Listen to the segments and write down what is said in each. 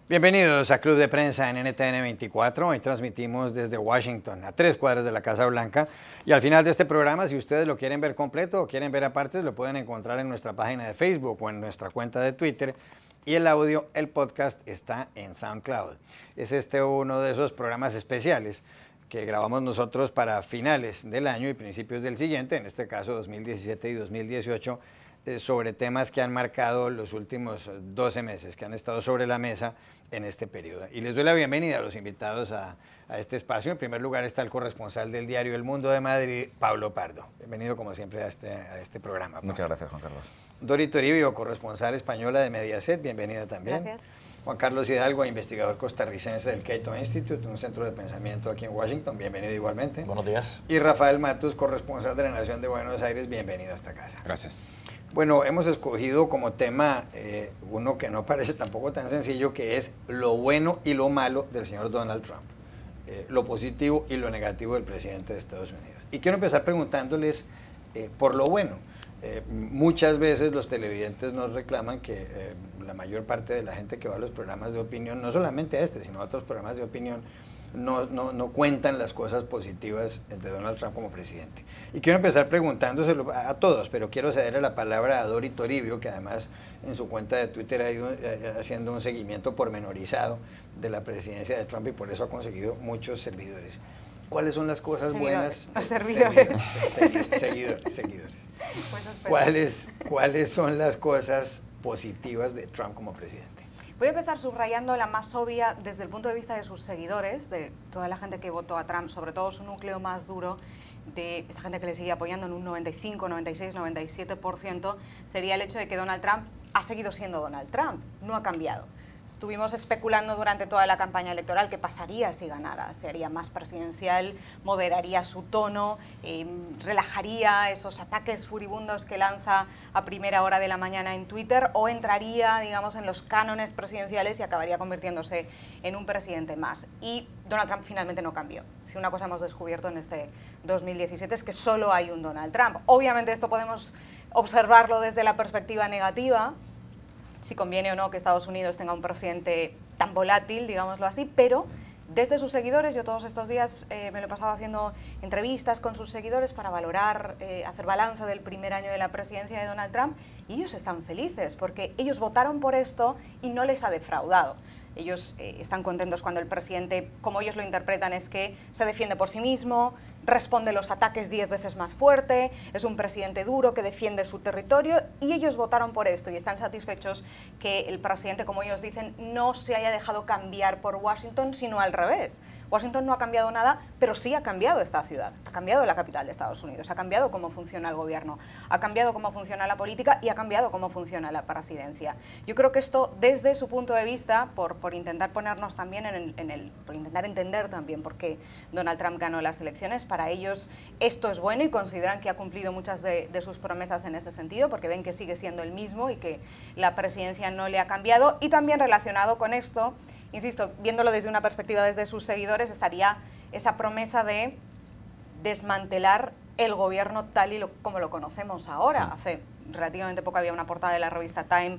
Bienvenidos a Club de Prensa en NTN 24. Hoy transmitimos desde Washington, a 3 cuadras de la Casa Blanca. Y al final de este programa, si ustedes lo quieren ver completo o quieren ver aparte, lo pueden encontrar en nuestra página de Facebook o en nuestra cuenta de Twitter. Y el audio, el podcast, está en SoundCloud. Es uno de esos programas especiales que grabamos nosotros para finales del año y principios del siguiente, en este caso 2017 y 2018, sobre temas que han marcado los últimos 12 meses, que han estado sobre la mesa en este periodo. Y les doy la bienvenida a los invitados a este espacio. En primer lugar está el corresponsal del diario El Mundo de Madrid, Pablo Pardo. Bienvenido como siempre a este programa, Pablo. Muchas gracias, Juan Carlos. Dori Toribio, corresponsal española de Mediaset, bienvenida también. Gracias. Juan Carlos Hidalgo, investigador costarricense del Cato Institute, un centro de pensamiento aquí en Washington, bienvenido igualmente. Buenos días. Y Rafael Matus, corresponsal de la Nación de Buenos Aires, bienvenido a esta casa. Gracias. Bueno, hemos escogido como tema uno que no parece tampoco tan sencillo, que es lo bueno y lo malo del señor Donald Trump, lo positivo y lo negativo del presidente de Estados Unidos. Y quiero empezar preguntándoles por lo bueno. Muchas veces los televidentes nos reclaman que la mayor parte de la gente que va a los programas de opinión, no solamente a sino a otros programas de opinión, no cuentan las cosas positivas de Donald Trump como presidente. Y quiero empezar preguntándoselo a todos, pero quiero cederle la palabra a Dori Toribio, que además en su cuenta de Twitter ha ido haciendo un seguimiento pormenorizado de la presidencia de Trump y por eso ha conseguido muchos seguidores. ¿Cuáles son las cosas buenas? Servidores. Seguidores. ¿Cuáles son las cosas positivas de Trump como presidente? Voy a empezar subrayando la más obvia desde el punto de vista de sus seguidores, de toda la gente que votó a Trump, sobre todo su núcleo más duro, de esta gente que le sigue apoyando en un 95, 96, 97%, sería el hecho de que Donald Trump ha seguido siendo Donald Trump, no ha cambiado. Estuvimos especulando durante toda la campaña electoral qué pasaría si ganara. ¿Se haría más presidencial? ¿Moderaría su tono? ¿Relajaría esos ataques furibundos que lanza a primera hora de la mañana en Twitter? ¿O entraría, digamos, en los cánones presidenciales y acabaría convirtiéndose en un presidente más? Y Donald Trump finalmente no cambió. Si una cosa hemos descubierto en este 2017 es que solo hay un Donald Trump. Obviamente esto podemos observarlo desde la perspectiva negativa, si conviene o no que Estados Unidos tenga un presidente tan volátil, digámoslo así, pero desde sus seguidores, yo todos estos días me lo he pasado haciendo entrevistas con sus seguidores para valorar, hacer balance del primer año de la presidencia de Donald Trump, y ellos están felices porque ellos votaron por esto y no les ha defraudado. Ellos están contentos cuando el presidente, como ellos lo interpretan, es que se defiende por sí mismo, responde los ataques 10 veces más fuerte, es un presidente duro que defiende su territorio, y ellos votaron por esto y están satisfechos que el presidente, como ellos dicen, no se haya dejado cambiar por Washington, sino al revés. Washington no ha cambiado nada, pero sí ha cambiado esta ciudad, ha cambiado la capital de Estados Unidos, ha cambiado cómo funciona el gobierno, ha cambiado cómo funciona la política y ha cambiado cómo funciona la presidencia. Yo creo que esto, desde su punto de vista, por intentar ponernos también por intentar entender también por qué Donald Trump ganó las elecciones, para ellos esto es bueno y consideran que ha cumplido muchas de sus promesas en ese sentido, porque ven que sigue siendo el mismo y que la presidencia no le ha cambiado. Y también relacionado con esto, insisto, viéndolo desde una perspectiva desde sus seguidores, estaría esa promesa de desmantelar el gobierno tal y como lo conocemos ahora. Hace relativamente poco había una portada de la revista Time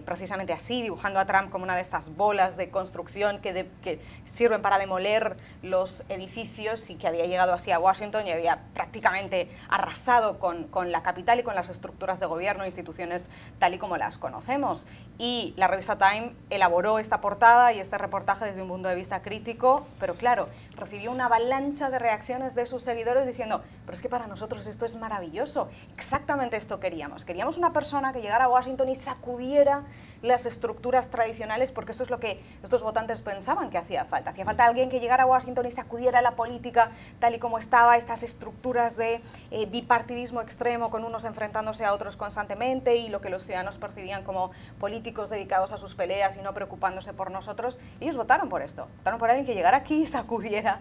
precisamente así, dibujando a Trump como una de estas bolas de construcción que sirven para demoler los edificios, y que había llegado así a Washington y había prácticamente arrasado con la capital y con las estructuras de gobierno e instituciones tal y como las conocemos. Y la revista Time elaboró esta portada y este reportaje desde un punto de vista crítico, pero claro, recibió una avalancha de reacciones de sus seguidores diciendo: pero es que para nosotros esto es maravilloso, exactamente esto queríamos. Queríamos una persona que llegara a Washington y sacudiera las estructuras tradicionales, porque eso es lo que estos votantes pensaban que hacía falta. Hacía falta alguien que llegara a Washington y sacudiera la política tal y como estaba, estas estructuras de bipartidismo extremo, con unos enfrentándose a otros constantemente, y lo que los ciudadanos percibían como políticos dedicados a sus peleas y no preocupándose por nosotros. Ellos votaron por esto, votaron por alguien que llegara aquí y sacudiera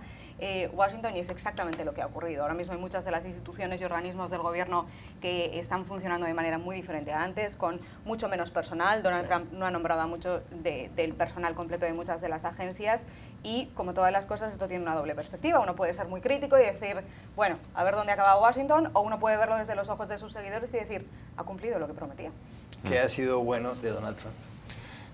Washington, y es exactamente lo que ha ocurrido. Ahora mismo hay muchas de las instituciones y organismos del gobierno que están funcionando de manera muy diferente a antes, con mucho menos personal. Donald Trump no ha nombrado a mucho del personal completo de muchas de las agencias, y como todas las cosas esto tiene una doble perspectiva. Uno puede ser muy crítico y decir, bueno, a ver dónde acaba Washington, o uno puede verlo desde los ojos de sus seguidores y decir, ha cumplido lo que prometía. ¿qué ha sido bueno de Donald Trump?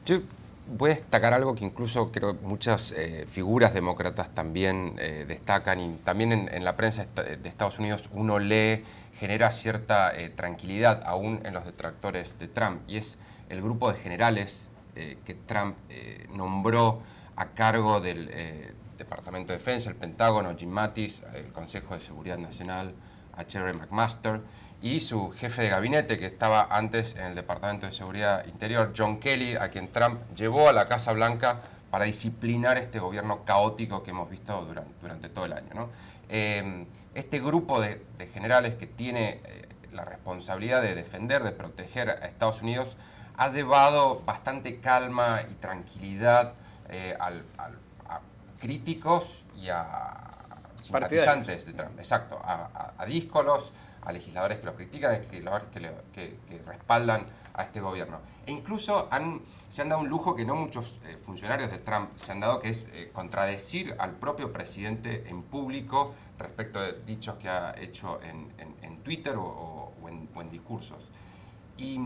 Yo voy a destacar algo que incluso creo muchas figuras demócratas también destacan, y también en la prensa de Estados Unidos uno lee, genera cierta tranquilidad aún en los detractores de Trump, y es el grupo de generales que Trump nombró a cargo del Departamento de Defensa, el Pentágono, Jim Mattis, el Consejo de Seguridad Nacional, a Terry McMaster, y su jefe de gabinete, que estaba antes en el Departamento de Seguridad Interior, John Kelly, a quien Trump llevó a la Casa Blanca para disciplinar este gobierno caótico que hemos visto durante todo el año, ¿no? Este grupo de generales que tiene la responsabilidad de defender, de proteger a Estados Unidos, ha llevado bastante calma y tranquilidad a críticos y a simpatizantes de Trump, exacto, a díscolos, a legisladores que lo critican, a legisladores que respaldan a este gobierno. E incluso se han dado un lujo que no muchos funcionarios de Trump se han dado, que es contradecir al propio presidente en público respecto de dichos que ha hecho en Twitter o en discursos. Y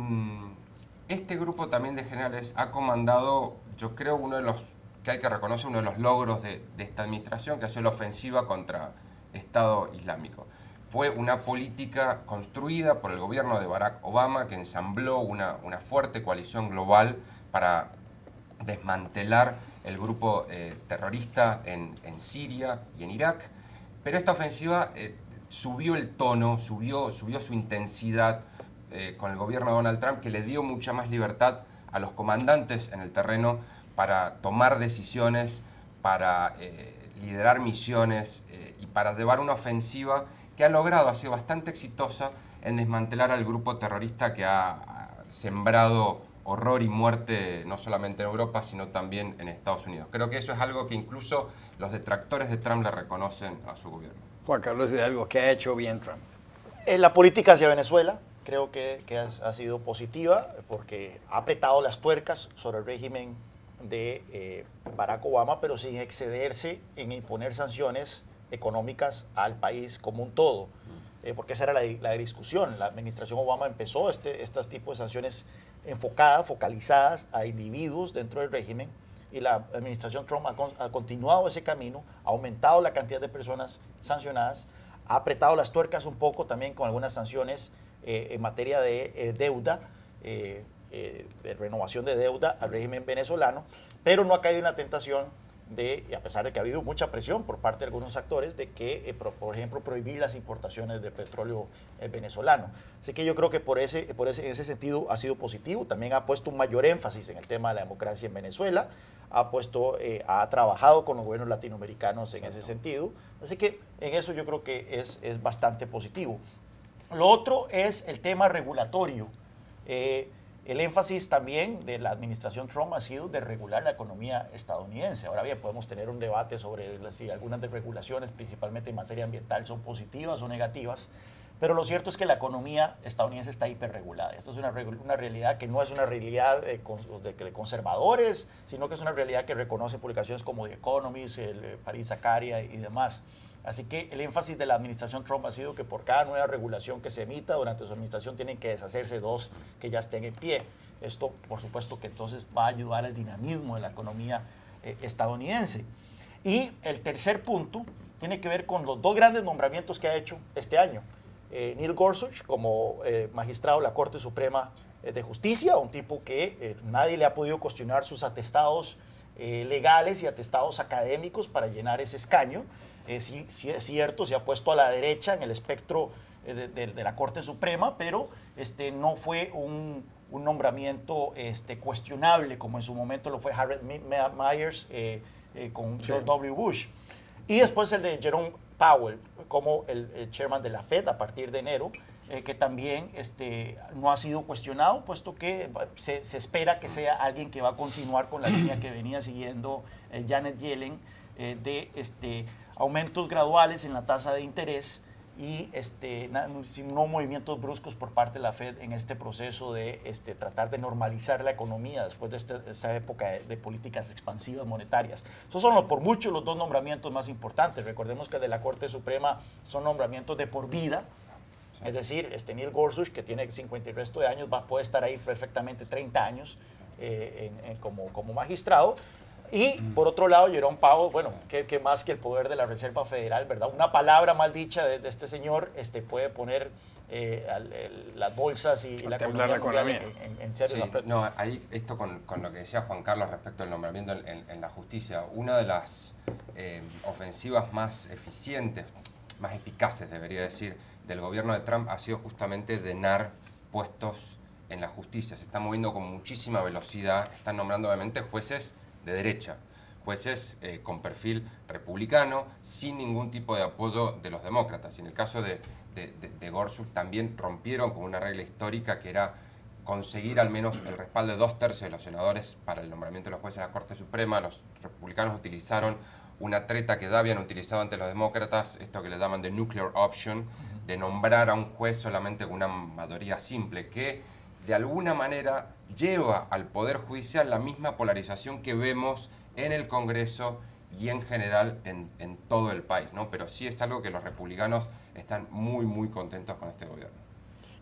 este grupo también de generales ha comandado, yo creo, uno de los que hay que reconocer, uno de los logros de esta administración, que ha sido la ofensiva contra Estado Islámico. Fue una política construida por el gobierno de Barack Obama, que ensambló una fuerte coalición global para desmantelar el grupo terrorista en Siria y en Irak. Pero esta ofensiva subió el tono, subió su intensidad con el gobierno de Donald Trump, que le dio mucha más libertad a los comandantes en el terreno para tomar decisiones, para liderar misiones y para llevar una ofensiva que ha sido bastante exitosa en desmantelar al grupo terrorista que ha sembrado horror y muerte no solamente en Europa, sino también en Estados Unidos. Creo que eso es algo que incluso los detractores de Trump le reconocen a su gobierno. Juan Carlos Hidalgo, ¿qué ha hecho bien Trump? La política hacia Venezuela creo que ha sido positiva, porque ha apretado las tuercas sobre el régimen de Barack Obama, pero sin excederse en imponer sanciones económicas al país como un todo, porque esa era la discusión. La administración Obama empezó estos tipos de sanciones enfocadas, focalizadas a individuos dentro del régimen, y la administración Trump ha continuado ese camino, ha aumentado la cantidad de personas sancionadas, ha apretado las tuercas un poco también con algunas sanciones en materia de deuda, de renovación de deuda al régimen venezolano, pero no ha caído en la tentación de, a pesar de que ha habido mucha presión por parte de algunos actores, de que, por ejemplo, prohibir las importaciones de petróleo venezolano. Así que yo creo que en ese sentido ha sido positivo. También ha puesto un mayor énfasis en el tema de la democracia en Venezuela, ha trabajado con los gobiernos latinoamericanos en ese sentido. Así que en eso yo creo que es bastante positivo. Lo otro es el tema regulatorio. El énfasis también de la administración Trump ha sido de regular la economía estadounidense. Ahora bien, podemos tener un debate sobre si algunas de regulaciones, principalmente en materia ambiental, son positivas o negativas, pero lo cierto es que la economía estadounidense está hiperregulada. Esto es una realidad que no es una realidad de conservadores, sino que es una realidad que reconoce publicaciones como The Economist, el Paris Zacaria y demás. Así que el énfasis de la administración Trump ha sido que por cada nueva regulación que se emita durante su administración tienen que deshacerse dos que ya estén en pie. Esto, por supuesto, que entonces va a ayudar al dinamismo de la economía estadounidense. Y el tercer punto tiene que ver con los dos grandes nombramientos que ha hecho este año. Neil Gorsuch como magistrado de la Corte Suprema de Justicia, un tipo que nadie le ha podido cuestionar sus atestados legales y atestados académicos para llenar ese escaño. Sí, es cierto, se ha puesto a la derecha en el espectro de la Corte Suprema, pero no fue un nombramiento cuestionable como en su momento lo fue Harold Myers con George W. Bush. Y después el de Jerome Powell como el chairman de la Fed a partir de enero, que también no ha sido cuestionado, puesto que se espera que sea alguien que va a continuar con la línea que venía siguiendo Janet Yellen de aumentos graduales en la tasa de interés y no movimientos bruscos por parte de la Fed en este proceso de tratar de normalizar la economía después de esta época de políticas expansivas monetarias. Esos son por mucho los dos nombramientos más importantes. Recordemos que de la Corte Suprema son nombramientos de por vida. Sí. Es decir, Neil Gorsuch, que tiene 50 y resto de años, puede estar ahí perfectamente 30 años como magistrado. Y por otro lado, Jerome Powell, bueno, que más que el poder de la Reserva Federal, ¿verdad? Una palabra mal dicha de este señor puede poner las bolsas y la economía en serios aprietos. No, ahí esto con lo que decía Juan Carlos respecto al nombramiento en la justicia, una de las ofensivas más eficientes, más eficaces, debería decir, del gobierno de Trump ha sido justamente llenar puestos en la justicia. Se está moviendo con muchísima velocidad, están nombrando obviamente jueces de derecha, jueces con perfil republicano, sin ningún tipo de apoyo de los demócratas. Y en el caso de Gorsuch también rompieron con una regla histórica que era conseguir al menos el respaldo de 2/3 de los senadores para el nombramiento de los jueces de la Corte Suprema. Los republicanos utilizaron una treta que ya habían utilizado ante los demócratas, esto que le llaman the nuclear option, de nombrar a un juez solamente con una mayoría simple, que de alguna manera lleva al Poder Judicial la misma polarización que vemos en el Congreso y en general en todo el país, ¿no? Pero sí es algo que los republicanos están muy, muy contentos con este gobierno.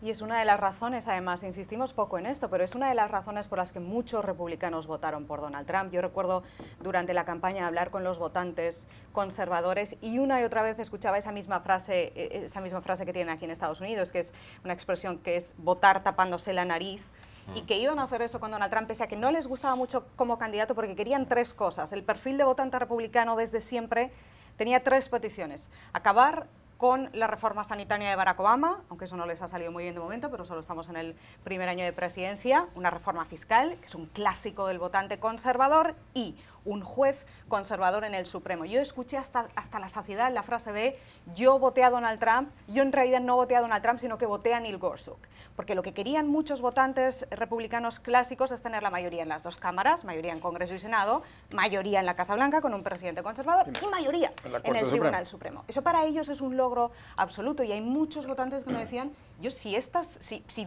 Y es una de las razones, además, insistimos poco en esto, pero es una de las razones por las que muchos republicanos votaron por Donald Trump. Yo recuerdo durante la campaña hablar con los votantes conservadores y una y otra vez escuchaba esa misma frase que tienen aquí en Estados Unidos, que es una expresión que es votar tapándose la nariz, y que iban a hacer eso con Donald Trump, pese a que no les gustaba mucho como candidato porque querían 3 cosas. El perfil de votante republicano desde siempre tenía 3 peticiones. Acabar con la reforma sanitaria de Barack Obama, aunque eso no les ha salido muy bien de momento, pero solo estamos en el primer año de presidencia, una reforma fiscal, que es un clásico del votante conservador, y un juez conservador en el Supremo. Yo escuché hasta la saciedad la frase de yo voté a Donald Trump, yo en realidad no voté a Donald Trump, sino que voté a Neil Gorsuch. Porque lo que querían muchos votantes republicanos clásicos es tener la mayoría en las 2 cámaras, mayoría en Congreso y Senado, mayoría en la Casa Blanca con un presidente conservador y mayoría en el Tribunal Supremo. Eso para ellos es un logro absoluto y hay muchos votantes que me decían, yo si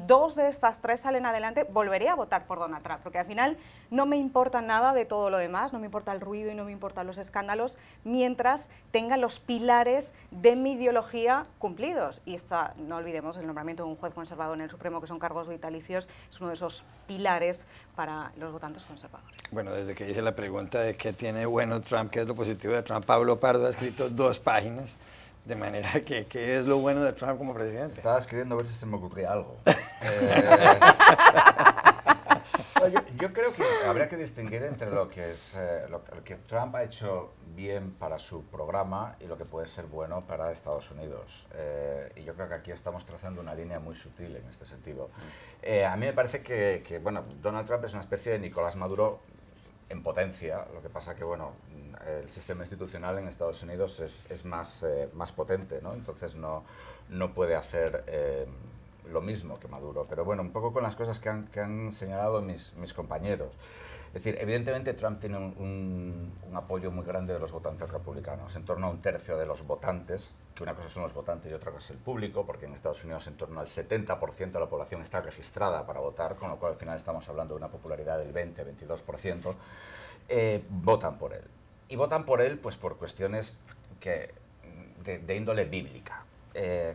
2 de estas 3 salen adelante, volveré a votar por Donald Trump, porque al final no me importa nada de todo lo demás, no me importa el ruido y no me importan los escándalos, mientras tenga los pilares de mi ideología cumplidos. Y no olvidemos, el nombramiento de un juez conservador en el Supremo, que son cargos vitalicios, es uno de esos pilares para los votantes conservadores. Bueno, desde que hice la pregunta de qué tiene bueno Trump, qué es lo positivo de Trump, Pablo Pardo ha escrito 2 páginas, de manera que ¿qué es lo bueno de Trump como presidente? Estaba escribiendo a ver si se me ocurría algo. Yo creo que habría que distinguir entre lo que Trump ha hecho bien para su programa y lo que puede ser bueno para Estados Unidos. Y yo creo que aquí estamos trazando una línea muy sutil en este sentido. A mí me parece que bueno, Donald Trump es una especie de Nicolás Maduro en potencia. Lo que pasa que bueno, el sistema institucional en Estados Unidos es más potente, ¿no? Entonces no puede hacer lo mismo que Maduro. Pero bueno, un poco con las cosas que han señalado mis compañeros. Es decir, evidentemente Trump tiene un apoyo muy grande de los votantes republicanos, en torno a 1/3 de los votantes, que una cosa son los votantes y otra cosa es el público, porque en Estados Unidos en torno al 70% de la población está registrada para votar, con lo cual al final estamos hablando de una popularidad del 20-22%, votan por él. Y votan por él pues por cuestiones de índole bíblica.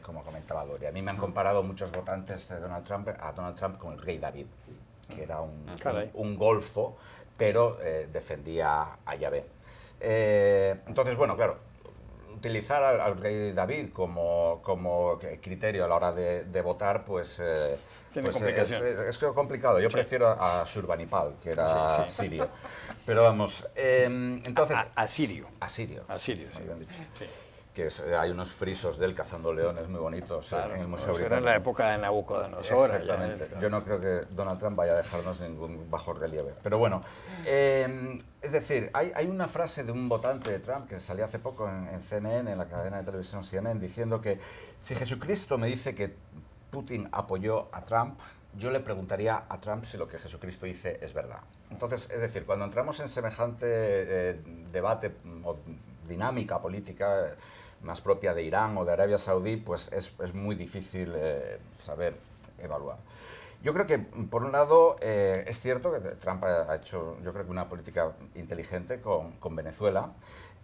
Como comentaba Lori, a mí me han comparado muchos votantes de Donald Trump con el rey David, que era un golfo, pero defendía a Yahvé. Entonces, bueno, claro, utilizar al rey David como criterio a la hora de votar, pues, es complicado. Yo prefiero a Shurbanipal, que era sirio. Pero vamos, entonces... Asirio. Asirio. Asirio, sí. Sí. Que hay unos frisos de él cazando leones muy bonitos, claro, en el Museo Británico. Era en la época de Nabucodonosor. Exactamente. Yo no creo que Donald Trump vaya a dejarnos ningún bajo relieve. Pero bueno, es decir, hay una frase de un votante de Trump que salió hace poco en CNN, en la cadena de televisión CNN, diciendo que si Jesucristo me dice que Putin apoyó a Trump, yo le preguntaría a Trump si lo que Jesucristo dice es verdad. Entonces, es decir, cuando entramos en semejante debate o dinámica política más propia de Irán o de Arabia Saudí, pues es muy difícil saber evaluar. Yo creo que, por un lado, es cierto que Trump ha hecho, yo creo que una política inteligente con Venezuela.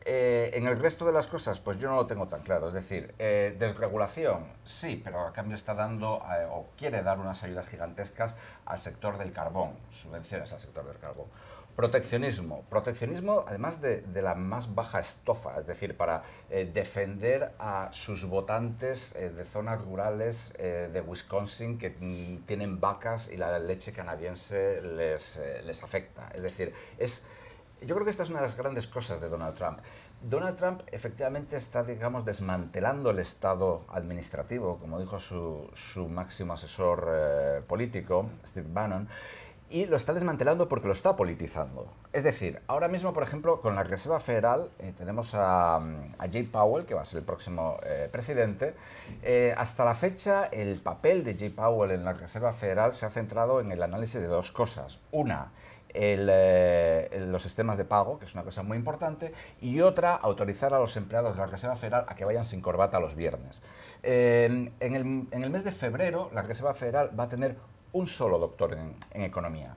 En el resto de las cosas, pues yo no lo tengo tan claro. Es decir, desregulación, sí, pero a cambio está dando, o quiere dar unas ayudas gigantescas al sector del carbón, subvenciones al sector del carbón. Proteccionismo. Proteccionismo, además de la más baja estofa, es decir, para defender a sus votantes de zonas rurales de Wisconsin que tienen vacas y la leche canadiense les afecta. Es decir, yo creo que esta es una de las grandes cosas de Donald Trump. Donald Trump efectivamente está, digamos, desmantelando el Estado administrativo, como dijo su máximo asesor político, Steve Bannon, y lo está desmantelando porque lo está politizando. Es decir, ahora mismo, por ejemplo, con la Reserva Federal tenemos a Jay Powell, que va a ser el próximo presidente. Hasta la fecha, el papel de Jay Powell en la Reserva Federal se ha centrado en el análisis de dos cosas. Una, los sistemas de pago, que es una cosa muy importante, y otra, autorizar a los empleados de la Reserva Federal a que vayan sin corbata los viernes. En el mes de febrero, la Reserva Federal va a tener un solo doctor en economía.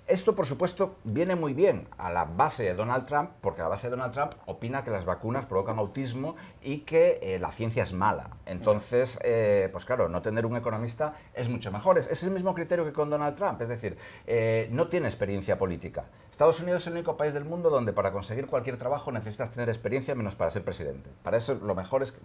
Esto, por supuesto, viene muy bien a la base de Donald Trump, porque la base de Donald Trump opina que las vacunas provocan autismo y que la ciencia es mala. Entonces, pues claro, no tener un economista es mucho mejor. Es el mismo criterio que con Donald Trump, es decir, no tiene experiencia política. Estados Unidos es el único país del mundo donde para conseguir cualquier trabajo necesitas tener experiencia menos para ser presidente. Para eso lo mejor es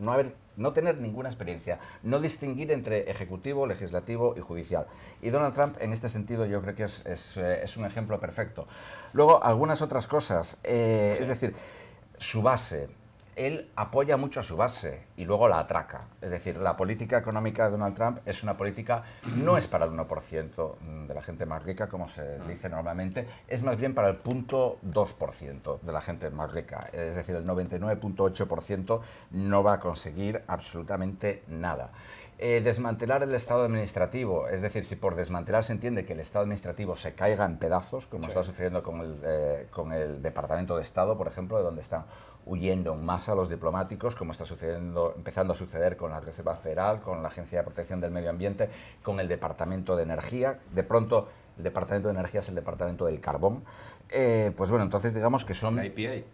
no tener ninguna experiencia, no distinguir entre ejecutivo, legislativo y judicial. Y Donald Trump, en este sentido, yo creo que es un ejemplo perfecto. Luego, algunas otras cosas, es decir, su base. Él apoya mucho a su base y luego la atraca. Es decir, la política económica de Donald Trump es una política, no es para el 1% de la gente más rica, como se dice normalmente, es más bien para el 0.2% de la gente más rica. Es decir, el 99.8% no va a conseguir absolutamente nada. Desmantelar el Estado administrativo, es decir, si por desmantelar se entiende que el Estado administrativo se caiga en pedazos, como está sucediendo con el Departamento de Estado, por ejemplo, de donde están huyendo en masa los diplomáticos, como está empezando a suceder con la Reserva Federal, con la Agencia de Protección del Medio Ambiente, con el Departamento de Energía. De pronto, el Departamento de Energía es el Departamento del Carbón. Pues bueno, entonces digamos que son... La EPA.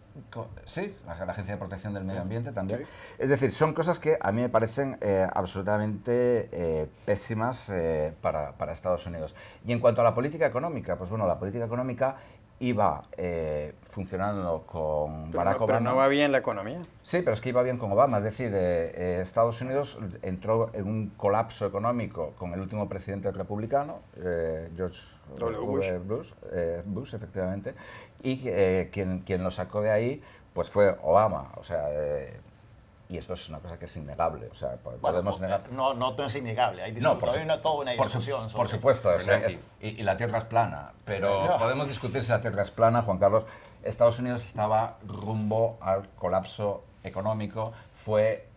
Sí, la Agencia de Protección del Medio Ambiente también. Sí. Es decir, son cosas que a mí me parecen absolutamente pésimas para Estados Unidos. Y en cuanto a la política económica, pues bueno, la política económica iba funcionando con Barack Obama. ¿Pero no va bien la economía? Sí, pero es que iba bien con Obama. Es decir, Estados Unidos entró en un colapso económico con el último presidente republicano, George W. Bush, efectivamente, y quien lo sacó de ahí pues fue Obama. O sea, y esto es una cosa que es innegable. O sea, podemos negar... No es innegable. Hay toda una discusión. Por supuesto. Y la Tierra es plana. Pero podemos discutir si la Tierra es plana, Juan Carlos. Estados Unidos estaba rumbo al colapso económico. Fue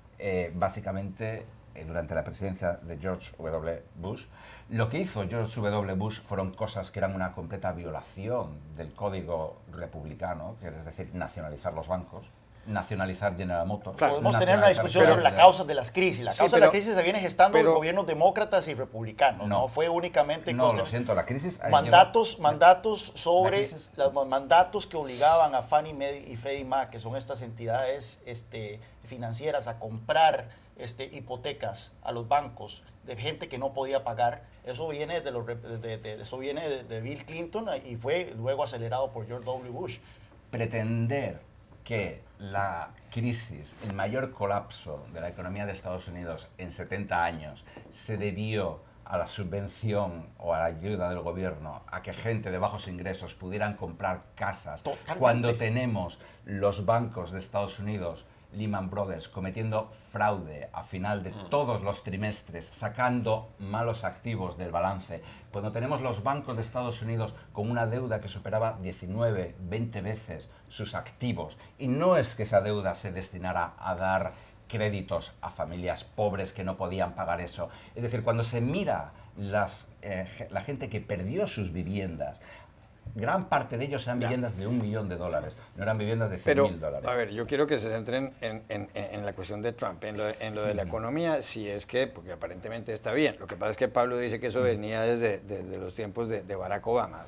básicamente durante la presidencia de George W. Bush. Lo que hizo George W. Bush fueron cosas que eran una completa violación del código republicano, que es decir, nacionalizar los bancos, nacionalizar General Motors. Claro, podemos tener una discusión sobre las causas de las crisis. La causa de la crisis se viene gestando en gobiernos demócratas y republicanos. No fue únicamente... No, lo siento, la crisis... Mandatos sobre... Los mandatos que obligaban a Fannie Mae y Freddie Mac, que son estas entidades financieras, a comprar hipotecas a los bancos de gente que no podía pagar. Eso viene de Bill Clinton y fue luego acelerado por George W. Bush. Pretender que la crisis, el mayor colapso de la economía de Estados Unidos en 70 años se debió a la subvención o a la ayuda del gobierno a que gente de bajos ingresos pudieran comprar casas. Totalmente. Cuando tenemos los bancos de Estados Unidos, Lehman Brothers, cometiendo fraude a final de todos los trimestres, sacando malos activos del balance, cuando tenemos los bancos de Estados Unidos con una deuda que superaba 19, 20 veces sus activos, y no es que esa deuda se destinara a dar créditos a familias pobres que no podían pagar eso. Es decir, cuando se mira la gente que perdió sus viviendas, gran parte de ellos eran viviendas de $1 millón, no eran viviendas de Pero, $100.000. a ver, yo quiero que se centren en la cuestión de Trump, en lo de la economía, si es que, porque aparentemente está bien. Lo que pasa es que Pablo dice que eso venía desde los tiempos de Barack Obama.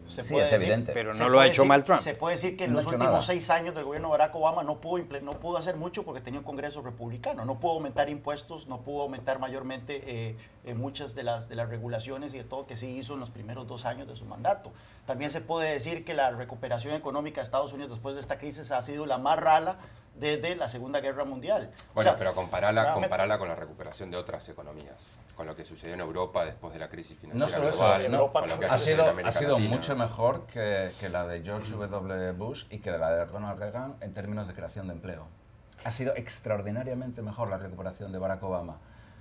Sí, es evidente. Pero no lo ha hecho mal Trump. Se puede decir que en No los ha hecho últimos nada. 6 años del gobierno de Barack Obama no pudo hacer mucho porque tenía un Congreso republicano. No pudo aumentar impuestos, no pudo aumentar mayormente muchas de las regulaciones y de todo que sí hizo en los primeros 2 años de su mandato. También se puede decir que la recuperación económica de Estados Unidos después de esta crisis ha sido la más rala desde la Segunda Guerra Mundial. Bueno, O sea, pero comparala realmente- con la recuperación de otras economías, con lo que sucedió en Europa después de la crisis No financiera solo eso, global, no, con lo que ha sucedió en sido, América ha sido Latina. mucho mejor que la de George W. Bush y que la de Ronald Reagan en términos de creación de empleo. Ha sido extraordinariamente mejor la recuperación de Barack Obama.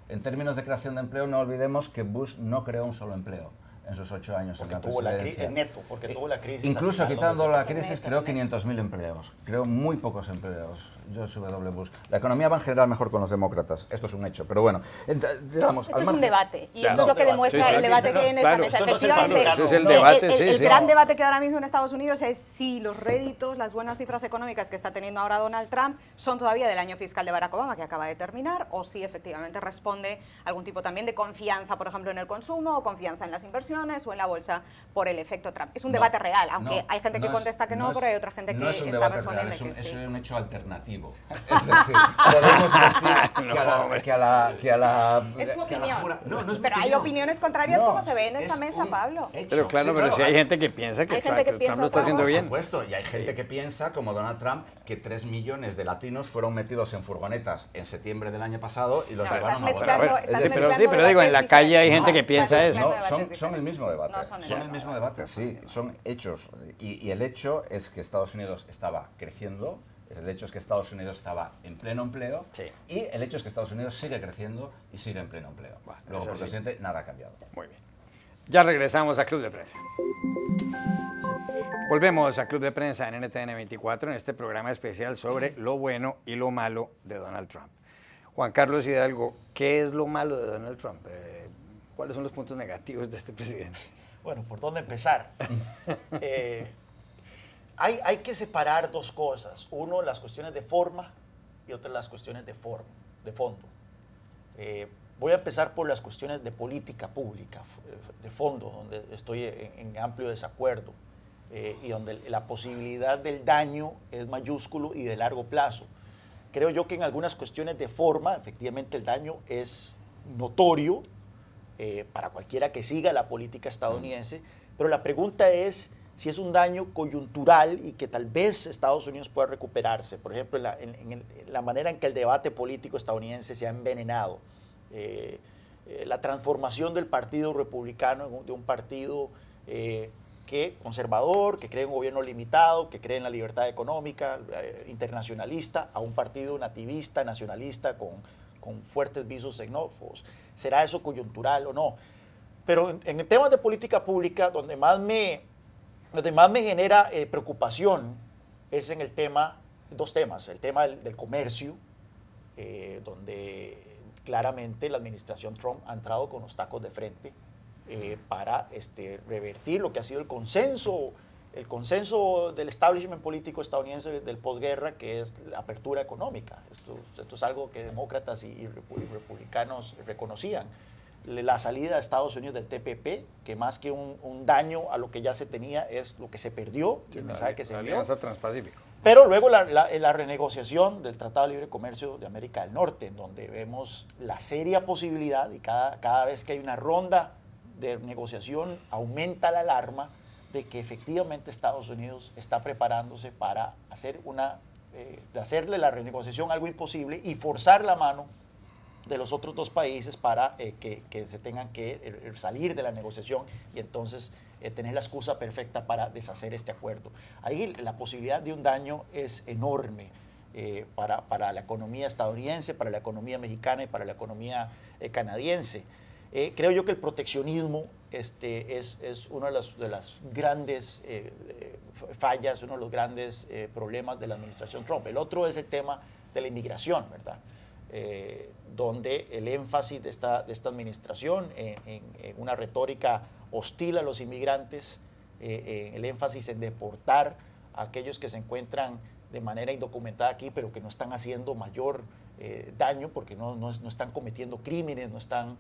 En términos de creación de empleo, no olvidemos que Bush no creó un solo empleo en sus 8 años Porque en la tuvo la presidencia. crisis neto, porque tuvo la crisis. Incluso al final, quitando donde la se- crisis, creó 500.000 empleos. Creó muy pocos empleos, George W. Bush. La economía va en general mejor con los demócratas. Esto es un hecho. Pero bueno, digamos, Esto al es un margen- debate y Claro. eso es lo que Debate. demuestra Sí, sí. el debate que hay en esta Claro, mesa. esto no es el Efectivamente, Vaticano. Ese es el debate, sí, el sí. gran debate que ahora mismo en Estados Unidos es si los réditos, las buenas cifras económicas que está teniendo ahora Donald Trump son todavía del año fiscal de Barack Obama, que acaba de terminar, o si efectivamente responde a algún tipo también de confianza, por ejemplo, en el consumo, o confianza en las inversiones o en la bolsa por el efecto Trump. Es un No, debate real, aunque no, hay gente que no es- contesta que no, es- pero hay otra gente que no es un está debate respondiendo real, que es sí. un hecho alternativo. Es decir, podemos decir que a la... Es tu que a la opinión. jura- No, no es mi Pero hay opinión. opiniones contrarias No, como se ve en esta es mesa, un Pablo. hecho. Pero claro, Sí, pero si hay hay- gente que piensa que, hay gente que Trump piensa lo está otra haciendo cosa. bien. Por supuesto, y hay gente que piensa, como Donald Trump, que 3 millones de latinos fueron metidos en furgonetas en septiembre del año pasado y los No, llevaron estás a votar. mezclando- A ver, estás sí, pero mezclando digo, en la debates calle hay diferentes. gente que piensa Estás eso. No, mezclando son debates el mismo debate. No son el son el mismo mismo debate, sí, son hechos. Y el hecho es que Estados Unidos estaba creciendo, el hecho es que Estados Unidos estaba en pleno empleo Sí. y el hecho es que Estados Unidos sigue creciendo y sigue en pleno empleo. Luego, es por así. consiguiente, nada ha cambiado. Muy bien. Ya regresamos a Club de Prensa. Volvemos a Club de Prensa en NTN 24 en este programa especial sobre lo bueno y lo malo de Donald Trump. Juan Carlos Hidalgo, ¿qué es lo malo de Donald Trump? ¿Cuáles son los puntos negativos de este presidente? Bueno, ¿por dónde empezar? Hay que separar dos cosas. Uno, las cuestiones de forma y otra, las cuestiones de fondo. Voy a empezar por las cuestiones de política pública, de fondo, donde estoy en amplio desacuerdo y donde la posibilidad del daño es mayúsculo y de largo plazo. Creo yo que en algunas cuestiones de forma, efectivamente el daño es notorio para cualquiera que siga la política estadounidense, pero la pregunta es si es un daño coyuntural y que tal vez Estados Unidos pueda recuperarse. Por ejemplo, en la manera en que el debate político estadounidense se ha envenenado. La transformación del Partido Republicano de un partido conservador, que cree en un gobierno limitado, que cree en la libertad económica, internacionalista, a un partido nativista, nacionalista, con fuertes visos xenófobos. ¿Será eso coyuntural o no? Pero en temas de política pública, donde más me genera preocupación es en dos temas. El tema del comercio, donde claramente la administración Trump ha entrado con los tacos de frente para revertir lo que ha sido el consenso del establishment político estadounidense del posguerra, que es la apertura económica. Esto es algo que demócratas y republicanos reconocían. La salida de Estados Unidos del TPP, que más que un daño a lo que ya se tenía, es lo que se perdió, el mensaje que se La envió. Alianza Transpacífico. Pero luego la renegociación del Tratado de Libre Comercio de América del Norte, en donde vemos la seria posibilidad, y cada vez que hay una ronda de negociación aumenta la alarma de que efectivamente Estados Unidos está preparándose para hacerle la renegociación algo imposible y forzar la mano de los otros dos países para que se tengan que salir de la negociación y entonces tener la excusa perfecta para deshacer este acuerdo. Ahí la posibilidad de un daño es enorme para la economía estadounidense, para la economía mexicana y para la economía canadiense. Creo yo que el proteccionismo es una de las grandes fallas, uno de los grandes problemas de la administración Trump. El otro es el tema de la inmigración, ¿verdad? Donde el énfasis de esta administración en una retórica hostil a los inmigrantes el énfasis en deportar a aquellos que se encuentran de manera indocumentada aquí, pero que no están haciendo mayor daño porque no están cometiendo crímenes, no están,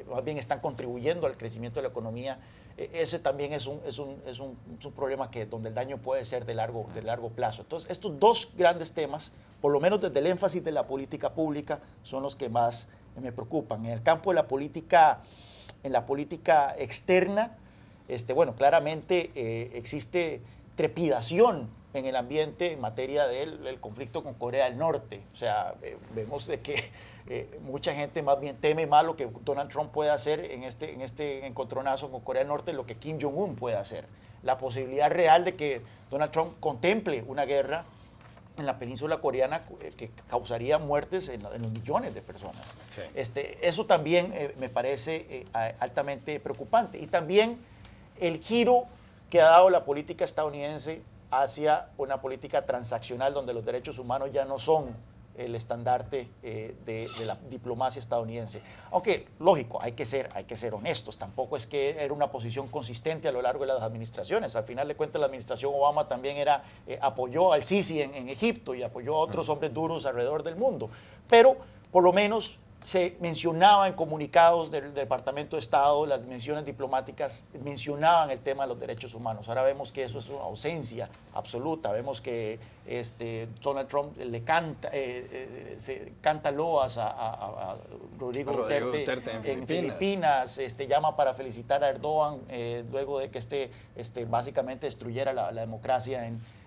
más bien están contribuyendo al crecimiento de la economía. Ese también es un problema donde el daño puede ser de largo plazo. Entonces, estos dos grandes temas, por lo menos desde el énfasis de la política pública, son los que más me preocupan. En el campo de la política, en la política externa, bueno, claramente existe trepidación en el ambiente en materia del conflicto con Corea del Norte. O sea, vemos de que mucha gente más bien teme más lo que Donald Trump puede hacer en este encontronazo con Corea del Norte, lo que Kim Jong-un puede hacer. La posibilidad real de que Donald Trump contemple una guerra en la península coreana que causaría muertes en los millones de personas. Sí. Eso también me parece altamente preocupante. Y también el giro que ha dado la política estadounidense hacia una política transaccional donde los derechos humanos ya no son el estandarte de la diplomacia estadounidense. Aunque, lógico, hay que ser honestos. Tampoco es que era una posición consistente a lo largo de las administraciones. Al final de cuentas, la administración Obama también apoyó al Sisi en Egipto y apoyó a otros hombres duros alrededor del mundo. Pero, por lo menos, se mencionaba en comunicados del Departamento de Estado, las menciones diplomáticas mencionaban el tema de los derechos humanos. Ahora vemos que eso es una ausencia absoluta. Vemos que Donald Trump le canta loas a Rodrigo Duterte en Filipinas, llama para felicitar a Erdogan luego de que básicamente destruyera la democracia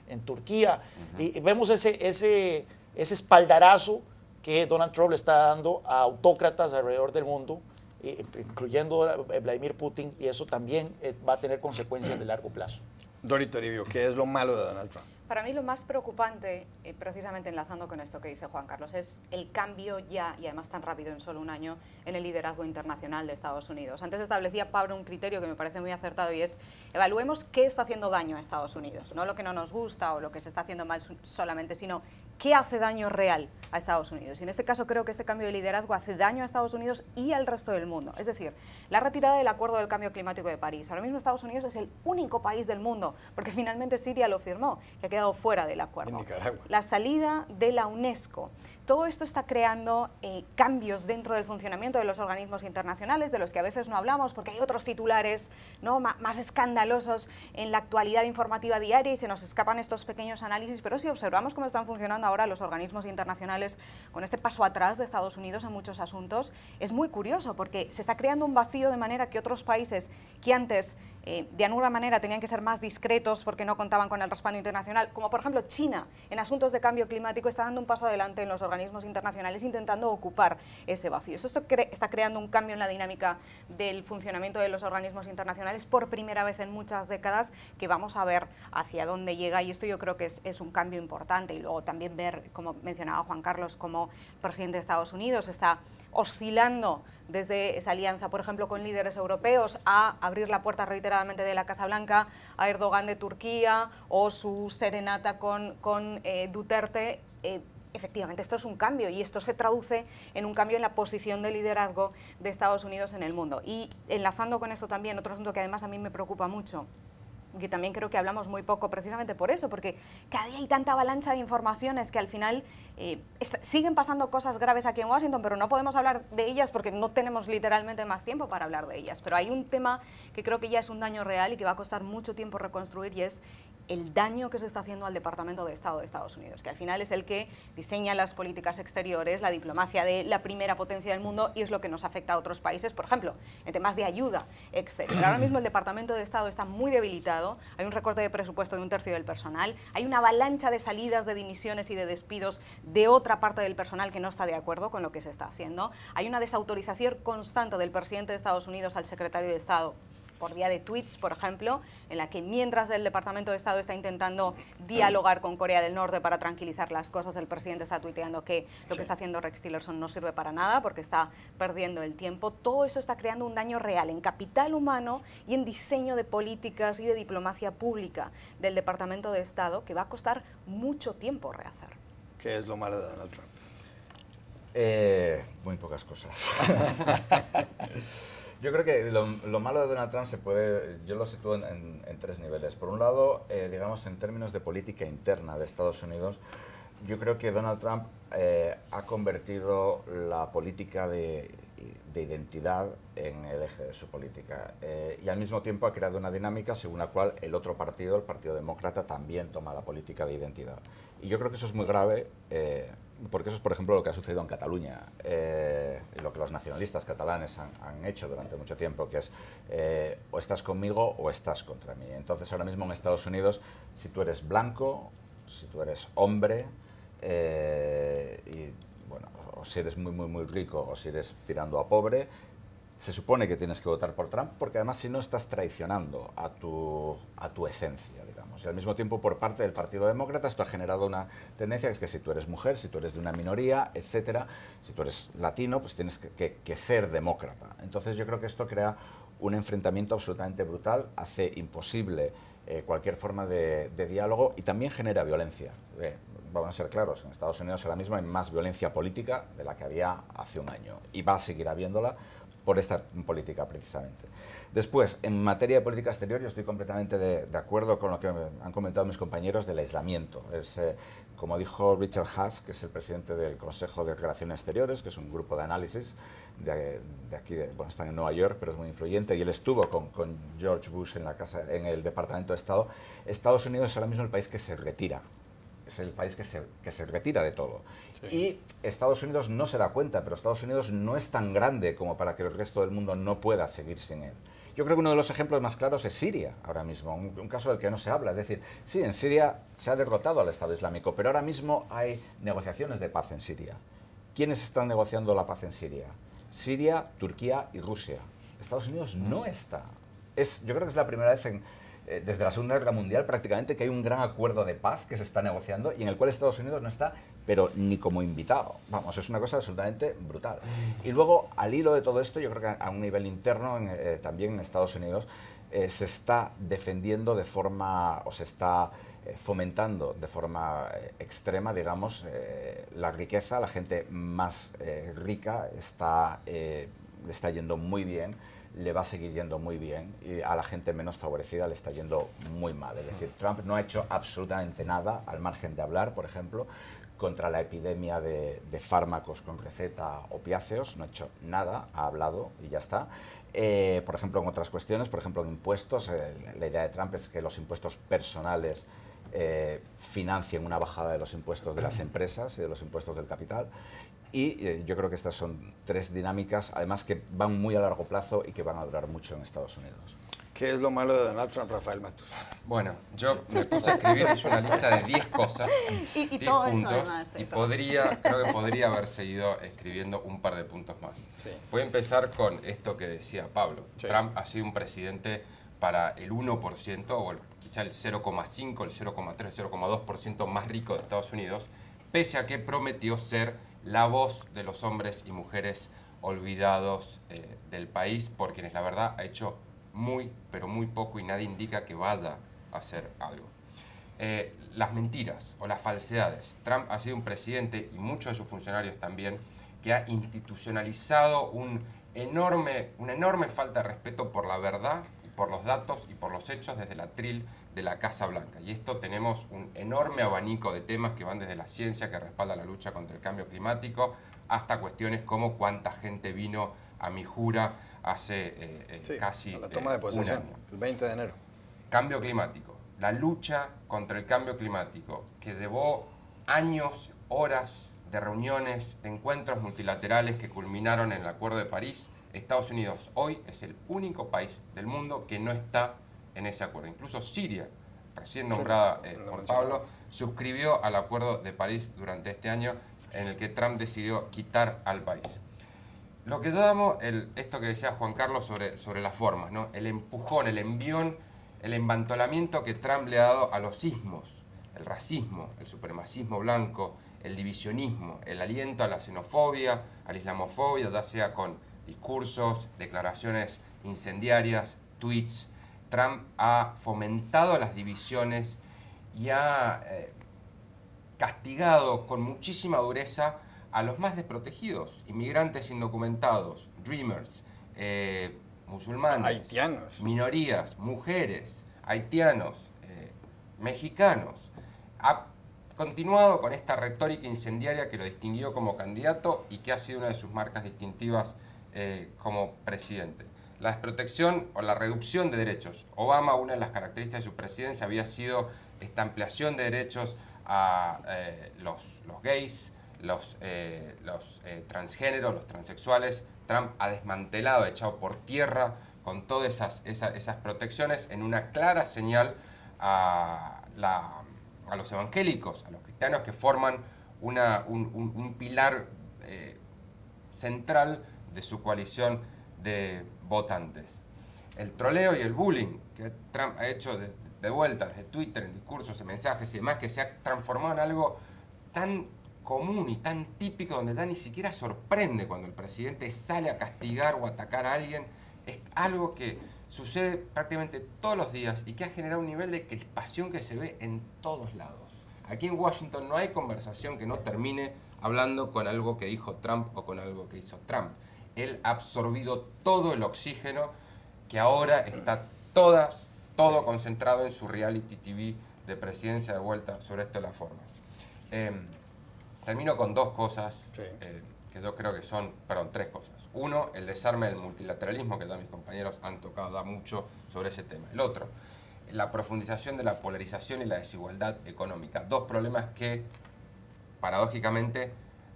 en Turquía. Y vemos ese espaldarazo que Donald Trump le está dando a autócratas alrededor del mundo, incluyendo a Vladimir Putin, y eso también va a tener consecuencias de largo plazo. Dori Toribio, ¿qué es lo malo de Donald Trump? Para mí lo más preocupante, precisamente enlazando con esto que dice Juan Carlos, es el cambio ya, y además tan rápido en solo un año, en el liderazgo internacional de Estados Unidos. Antes establecía Pablo un criterio que me parece muy acertado y es, evaluemos qué está haciendo daño a Estados Unidos, no lo que no nos gusta o lo que se está haciendo mal solamente, sino qué hace daño real a Estados Unidos. Y en este caso creo que este cambio de liderazgo hace daño a Estados Unidos y al resto del mundo. Es decir, la retirada del Acuerdo del Cambio Climático de París. Ahora mismo Estados Unidos es el único país del mundo, porque finalmente Siria lo firmó, que ha quedado fuera del acuerdo. La salida de la UNESCO. Todo esto está creando cambios dentro del funcionamiento de los organismos internacionales, de los que a veces no hablamos, porque hay otros titulares, ¿no?, más escandalosos en la actualidad informativa diaria y se nos escapan estos pequeños análisis, pero si observamos cómo están funcionando ahora los organismos internacionales con este paso atrás de Estados Unidos en muchos asuntos, es muy curioso, porque se está creando un vacío de manera que otros países que antes de alguna manera tenían que ser más discretos porque no contaban con el respaldo internacional, como por ejemplo China, en asuntos de cambio climático, está dando un paso adelante en los organismos internacionales intentando ocupar ese vacío. Esto está creando un cambio en la dinámica del funcionamiento de los organismos internacionales por primera vez en muchas décadas, que vamos a ver hacia dónde llega, y esto yo creo que es un cambio importante. Y luego también ver, como mencionaba Juan Carlos, cómo el presidente de Estados Unidos está oscilando desde esa alianza, por ejemplo, con líderes europeos, a abrir la puerta reiteradamente de la Casa Blanca a Erdogan de Turquía, o su serenata con Duterte. Efectivamente, esto es un cambio, y esto se traduce en un cambio en la posición de liderazgo de Estados Unidos en el mundo. Y enlazando con esto también, otro asunto que además a mí me preocupa mucho, que también creo que hablamos muy poco precisamente por eso, porque cada día hay tanta avalancha de informaciones que al final siguen pasando cosas graves aquí en Washington, pero no podemos hablar de ellas porque no tenemos literalmente más tiempo para hablar de ellas. Pero hay un tema que creo que ya es un daño real y que va a costar mucho tiempo reconstruir, y es el daño que se está haciendo al Departamento de Estado de Estados Unidos, que al final es el que diseña las políticas exteriores, la diplomacia de la primera potencia del mundo, y es lo que nos afecta a otros países, por ejemplo, en temas de ayuda exterior. Ahora mismo el Departamento de Estado está muy debilitado, hay un recorte de presupuesto de 1/3 del personal, hay una avalancha de salidas, de dimisiones y de despidos de otra parte del personal que no está de acuerdo con lo que se está haciendo, hay una desautorización constante del presidente de Estados Unidos al secretario de Estado, por vía de tweets, por ejemplo, en la que mientras el Departamento de Estado está intentando dialogar con Corea del Norte para tranquilizar las cosas, el presidente está tuiteando que lo que está haciendo Rex Tillerson no sirve para nada porque está perdiendo el tiempo. Todo eso está creando un daño real en capital humano y en diseño de políticas y de diplomacia pública del Departamento de Estado, que va a costar mucho tiempo rehacer. ¿Qué es lo malo de Donald Trump? Muy pocas cosas. Yo creo que lo malo de Donald Trump yo lo sitúo en tres niveles. Por un lado, digamos, en términos de política interna de Estados Unidos, yo creo que Donald Trump ha convertido la política de identidad en el eje de su política y al mismo tiempo ha creado una dinámica según la cual el otro partido, el Partido Demócrata, también toma la política de identidad. Y yo creo que eso es muy grave porque eso es, por ejemplo, lo que ha sucedido en Cataluña, lo que los nacionalistas catalanes han hecho durante mucho tiempo, que es o estás conmigo o estás contra mí. Entonces ahora mismo en Estados Unidos, si tú eres blanco, si tú eres hombre, y bueno, o si eres muy rico o si eres tirando a pobre, se supone que tienes que votar por Trump porque además si no estás traicionando a tu esencia, digamos. Y al mismo tiempo por parte del Partido Demócrata esto ha generado una tendencia que es que si tú eres mujer, si tú eres de una minoría, etcétera, si tú eres latino, pues tienes que ser demócrata. Entonces yo creo que esto crea un enfrentamiento absolutamente brutal, hace imposible cualquier forma de diálogo y también genera violencia. Vamos a ser claros, en Estados Unidos ahora mismo hay más violencia política de la que había hace un año y va a seguir habiéndola por esta política precisamente. Después, en materia de política exterior, yo estoy completamente de acuerdo con lo que han comentado mis compañeros del aislamiento. Como dijo Richard Haass, que es el presidente del Consejo de Relaciones Exteriores, que es un grupo de análisis de aquí, bueno, están en Nueva York, pero es muy influyente, y él estuvo con George Bush en el Departamento de Estado. Estados Unidos es ahora mismo el país que se retira. Es el país que se retira de todo. Sí. Y Estados Unidos no se da cuenta, pero Estados Unidos no es tan grande como para que el resto del mundo no pueda seguir sin él. Yo creo que uno de los ejemplos más claros es Siria, ahora mismo, un caso del que no se habla. Es decir, sí, en Siria se ha derrotado al Estado Islámico, pero ahora mismo hay negociaciones de paz en Siria. ¿Quiénes están negociando la paz en Siria? Siria, Turquía y Rusia. Estados Unidos no está. Yo creo que es la primera vez desde la Segunda Guerra Mundial prácticamente que hay un gran acuerdo de paz que se está negociando y en el cual Estados Unidos no está, pero ni como invitado. Vamos, es una cosa absolutamente brutal. Y luego, al hilo de todo esto, yo creo que a un nivel interno, también en Estados Unidos, se está defendiendo de forma, o se está fomentando de forma extrema, digamos, la riqueza. La gente más rica le está yendo muy bien, le va a seguir yendo muy bien, y a la gente menos favorecida le está yendo muy mal. Es decir, Trump no ha hecho absolutamente nada, al margen de hablar, por ejemplo, contra la epidemia de fármacos con receta opiáceos. No ha hecho nada, ha hablado y ya está. Por ejemplo, en otras cuestiones, por ejemplo, en impuestos, la idea de Trump es que los impuestos personales financien una bajada de los impuestos de las empresas y de los impuestos del capital. Y yo creo que estas son tres dinámicas, además que van muy a largo plazo y que van a durar mucho en Estados Unidos. ¿Qué es lo malo de Donald Trump, Rafael Matus? Bueno, yo me puse a escribir, hice una lista de 10 cosas, y 10 todo puntos, eso además, y creo que podría haber seguido escribiendo un par de puntos más. Sí. Voy a empezar con esto que decía Pablo. Sí. Trump ha sido un presidente para el 1%, o quizá el 0,5, el 0,3, el 0,2% más rico de Estados Unidos, pese a que prometió ser la voz de los hombres y mujeres olvidados del país, por quienes la verdad ha hecho muy, pero muy poco y nadie indica que vaya a hacer algo. Las mentiras o las falsedades. Trump ha sido un presidente, y muchos de sus funcionarios también, que ha institucionalizado una enorme falta de respeto por la verdad, y por los datos y por los hechos desde el atril de la Casa Blanca. Y esto tenemos un enorme abanico de temas que van desde la ciencia que respalda la lucha contra el cambio climático hasta cuestiones como cuánta gente vino a mi jura hace casi la toma de posesión, un año. el 20 de enero. Cambio climático. La lucha contra el cambio climático, que llevó años, horas de reuniones, de encuentros multilaterales que culminaron en el Acuerdo de París. Estados Unidos hoy es el único país del mundo que no está en ese acuerdo. Incluso Siria, recién nombrada por Pablo, suscribió al Acuerdo de París durante este año, en el que Trump decidió quitar al país. Lo que yo llamo esto que decía Juan Carlos sobre las formas, ¿no? El empujón, el envión, el embantolamiento que Trump le ha dado a los ismos, el racismo, el supremacismo blanco, el divisionismo, el aliento a la xenofobia, a la islamofobia, ya sea con discursos, declaraciones incendiarias, tweets. Trump ha fomentado las divisiones y ha castigado con muchísima dureza a los más desprotegidos, inmigrantes indocumentados, dreamers, musulmanes, haitianos, minorías, mujeres, haitianos, mexicanos. Ha continuado con esta retórica incendiaria que lo distinguió como candidato y que ha sido una de sus marcas distintivas como presidente. La desprotección o la reducción de derechos. Obama, una de las características de su presidencia había sido esta ampliación de derechos a los gays, los transgéneros, los transexuales. Trump ha desmantelado, echado por tierra con todas esas protecciones en una clara señal a los evangélicos, a los cristianos que forman un pilar central de su coalición de votantes. El troleo y el bullying que Trump ha hecho de vuelta desde Twitter, en discursos, en mensajes y demás, que se ha transformado en algo tan común y tan típico, donde ya ni siquiera sorprende cuando el presidente sale a castigar o atacar a alguien. Es algo que sucede prácticamente todos los días y que ha generado un nivel de crispación que se ve en todos lados. Aquí en Washington no hay conversación que no termine hablando con algo que dijo Trump o con algo que hizo Trump. Él ha absorbido todo el oxígeno que ahora está todo concentrado en su reality TV de presidencia de vuelta sobre esto de las formas. Termino con dos cosas, sí, que yo creo que son, tres cosas. Uno, el desarme del multilateralismo, que todos mis compañeros han tocado mucho sobre ese tema. El otro, la profundización de la polarización y la desigualdad económica. Dos problemas que, paradójicamente,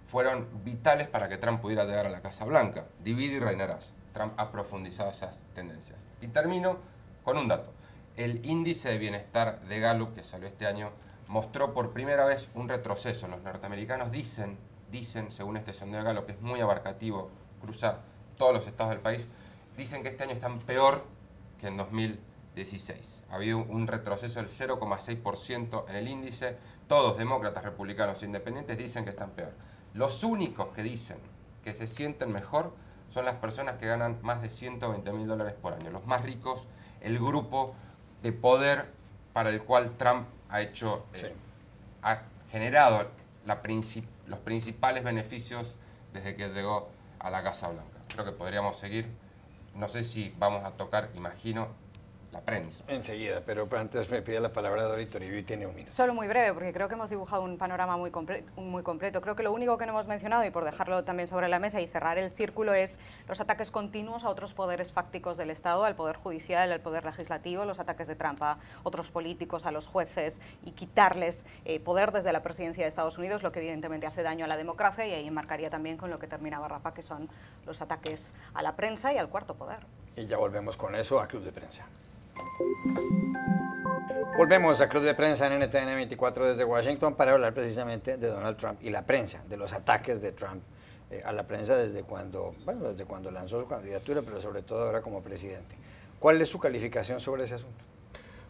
fueron vitales para que Trump pudiera llegar a la Casa Blanca. Divide y reinarás. Trump ha profundizado esas tendencias. Y termino con un dato. El índice de bienestar de Gallup, que salió este año, mostró por primera vez un retroceso. Los norteamericanos dicen, según este sondeo de Gallup, que es muy abarcativo, cruza todos los estados del país, dicen que este año están peor que en 2016. Ha habido un retroceso del 0,6% en el índice. Todos, demócratas, republicanos e independientes, dicen que están peor. Los únicos que dicen que se sienten mejor son las personas que ganan más de $120.000 por año. Los más ricos, el grupo de poder para el cual Trump ha generado los principales beneficios desde que llegó a la Casa Blanca. Creo que podríamos seguir. No sé si vamos a tocar, imagino, la prensa. Enseguida, pero antes me pide la palabra Dori Toribio y tiene un minuto. Solo muy breve, porque creo que hemos dibujado un panorama muy completo. Creo que lo único que no hemos mencionado, y por dejarlo también sobre la mesa y cerrar el círculo, es los ataques continuos a otros poderes fácticos del Estado, al Poder Judicial, al Poder Legislativo, los ataques de Trump a otros políticos, a los jueces, y quitarles poder desde la presidencia de Estados Unidos, lo que evidentemente hace daño a la democracia, y ahí enmarcaría también con lo que terminaba Rafa, que son los ataques a la prensa y al cuarto poder. Y ya volvemos con eso a Club de Prensa. Volvemos a Club de Prensa en NTN 24 desde Washington para hablar precisamente de Donald Trump y la prensa, de los ataques de Trump a la prensa desde cuando lanzó su candidatura, pero sobre todo ahora como presidente. ¿Cuál es su calificación sobre ese asunto?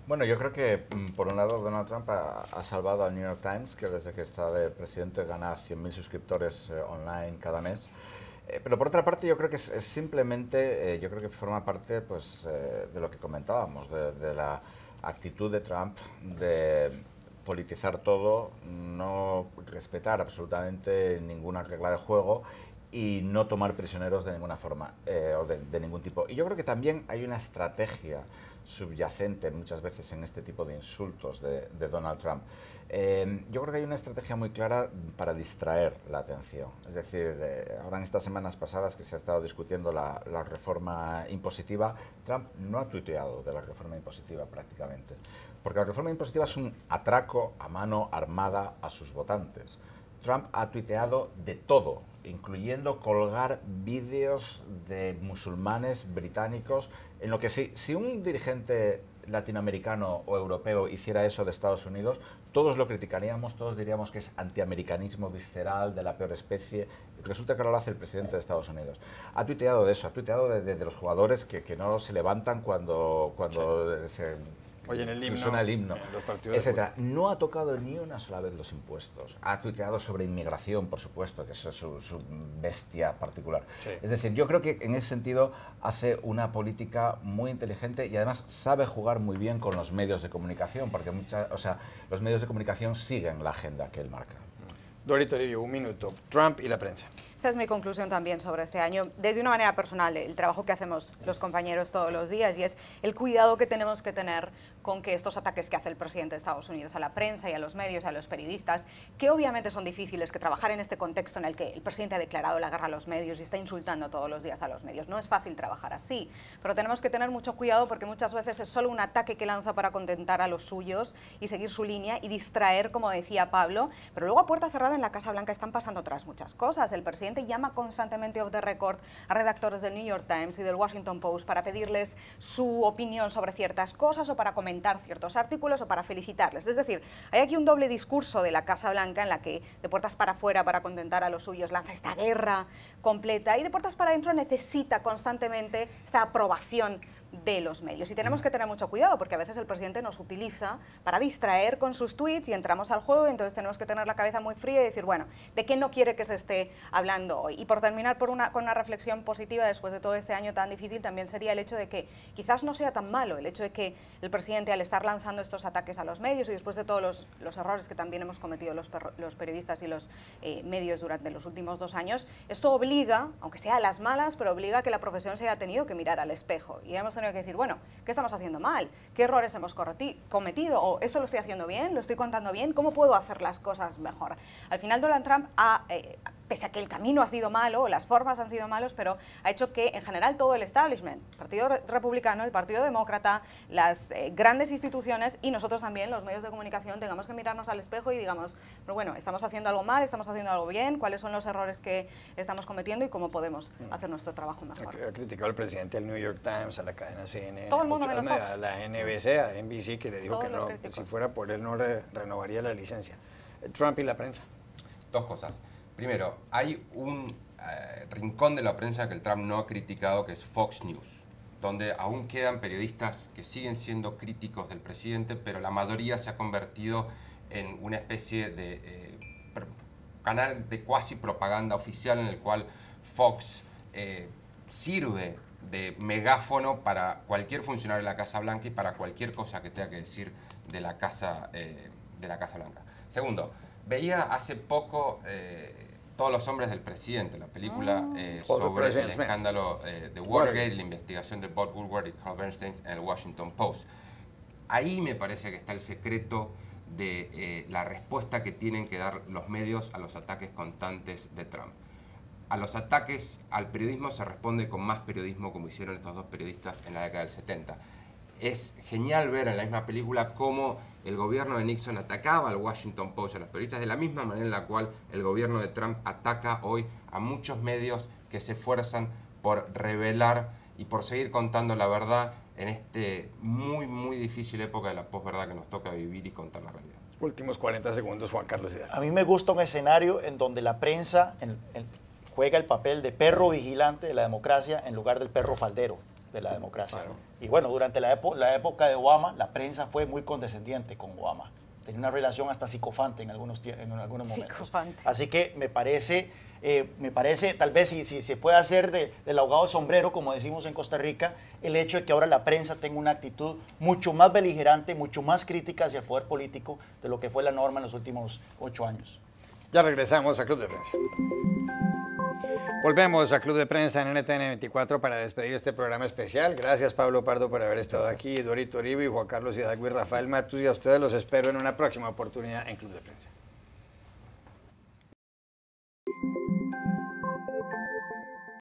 Bueno, yo creo que, por un lado, Donald Trump ha salvado al New York Times, que desde que está de presidente gana 100.000 suscriptores online cada mes. Pero por otra parte yo creo que es simplemente, yo creo que forma parte pues, de lo que comentábamos, de la actitud de Trump de politizar todo, no respetar absolutamente ninguna regla de juego y no tomar prisioneros de ninguna forma o de ningún tipo. Y yo creo que también hay una estrategia subyacente muchas veces en este tipo de insultos de Donald Trump. Yo creo que hay una estrategia muy clara para distraer la atención. Es decir, ahora en estas semanas pasadas que se ha estado discutiendo la reforma impositiva, Trump no ha tuiteado de la reforma impositiva prácticamente, porque la reforma impositiva es un atraco a mano armada a sus votantes. Trump ha tuiteado de todo, incluyendo colgar vídeos de musulmanes británicos, en lo que si un dirigente latinoamericano o europeo hiciera eso de Estados Unidos, todos lo criticaríamos, todos diríamos que es antiamericanismo visceral de la peor especie. Resulta que ahora lo hace el presidente de Estados Unidos. Ha tuiteado de eso, ha tuiteado de los jugadores que no se levantan cuando se... Oye, el himno, suena el himno, etcétera. No ha tocado ni una sola vez los impuestos. Ha tuiteado sobre inmigración, por supuesto, que es su bestia particular. Sí. Es decir, yo creo que en ese sentido hace una política muy inteligente y además sabe jugar muy bien con los medios de comunicación, porque los medios de comunicación siguen la agenda que él marca. Dori Toribio, un minuto. Trump y la prensa. Esa es mi conclusión también sobre este año, desde una manera personal, el trabajo que hacemos los compañeros todos los días, y es el cuidado que tenemos que tener con que estos ataques que hace el presidente de Estados Unidos a la prensa y a los medios, a los periodistas, que obviamente son difíciles, que trabajar en este contexto en el que el presidente ha declarado la guerra a los medios y está insultando todos los días a los medios. No es fácil trabajar así, pero tenemos que tener mucho cuidado porque muchas veces es solo un ataque que lanza para contentar a los suyos y seguir su línea y distraer, como decía Pablo, pero luego a puerta cerrada en la Casa Blanca están pasando otras muchas cosas. El presidente llama constantemente off the record a redactores del New York Times y del Washington Post para pedirles su opinión sobre ciertas cosas o para comentar ciertos artículos o para felicitarles. Es decir, hay aquí un doble discurso de la Casa Blanca en la que de puertas para afuera, para contentar a los suyos, lanza esta guerra completa y de puertas para adentro necesita constantemente esta aprobación de los medios. Y tenemos que tener mucho cuidado porque a veces el presidente nos utiliza para distraer con sus tweets y entramos al juego, y entonces tenemos que tener la cabeza muy fría y decir, bueno, ¿de qué no quiere que se esté hablando hoy? Y por terminar con una reflexión positiva después de todo este año tan difícil, también sería el hecho de que quizás no sea tan malo el hecho de que el presidente, al estar lanzando estos ataques a los medios y después de todos los errores que también hemos cometido los periodistas y los medios durante los últimos 2 años, esto obliga, aunque sea a las malas, pero obliga a que la profesión se haya tenido que mirar al espejo y hemos tenido que decir, bueno, ¿qué estamos haciendo mal? ¿Qué errores hemos cometido? ¿O esto lo estoy haciendo bien? ¿Lo estoy contando bien? ¿Cómo puedo hacer las cosas mejor? Al final Donald Trump pese a que el camino ha sido malo, las formas han sido malos, pero ha hecho que en general todo el establishment, el Partido Republicano, el Partido Demócrata, las grandes instituciones y nosotros también, los medios de comunicación, tengamos que mirarnos al espejo y digamos, bueno, estamos haciendo algo mal, estamos haciendo algo bien, cuáles son los errores que estamos cometiendo y cómo podemos hacer nuestro trabajo mejor. Ha criticado al presidente del New York Times, a la cadena CNN, todo el mundo menos Fox, a la NBC, a NBC, que le dijo que no, que si fuera por él no renovaría la licencia. Trump y la prensa. Dos cosas. Primero, hay un rincón de la prensa que el Trump no ha criticado, que es Fox News, donde aún quedan periodistas que siguen siendo críticos del presidente, pero la mayoría se ha convertido en una especie de canal de cuasi propaganda oficial en el cual Fox sirve de megáfono para cualquier funcionario de la Casa Blanca y para cualquier cosa que tenga que decir de la Casa Blanca. Segundo, veía hace poco Todos los hombres del presidente, la película sobre el escándalo de Watergate, la investigación de Bob Woodward y Carl Bernstein en el Washington Post. Ahí me parece que está el secreto de la respuesta que tienen que dar los medios a los ataques constantes de Trump. A los ataques al periodismo se responde con más periodismo, como hicieron estos dos periodistas en la década del 70. Es genial ver en la misma película cómo el gobierno de Nixon atacaba al Washington Post, a los periodistas, de la misma manera en la cual el gobierno de Trump ataca hoy a muchos medios que se esfuerzan por revelar y por seguir contando la verdad en este muy difícil época de la posverdad que nos toca vivir y contar la realidad. Últimos 40 segundos, Juan Carlos Hidalgo. A mí me gusta un escenario en donde la prensa juega el papel de perro vigilante de la democracia en lugar del perro faldero de la democracia. Claro. Y bueno, durante la época de Obama, la prensa fue muy condescendiente con Obama. Tenía una relación hasta psicofante en algunos momentos. Psicofante. Así que me parece tal vez si se puede hacer del ahogado del sombrero, como decimos en Costa Rica, el hecho de que ahora la prensa tenga una actitud mucho más beligerante, mucho más crítica hacia el poder político de lo que fue la norma en los últimos 8 años. Ya regresamos a Club de Prensa. Volvemos a Club de Prensa en NTN 24 para despedir este programa especial. Gracias, Pablo Pardo, por haber estado aquí, Dorito Uribe, Juan Carlos Hidalgo y Rafael Matus, y a ustedes los espero en una próxima oportunidad en Club de Prensa.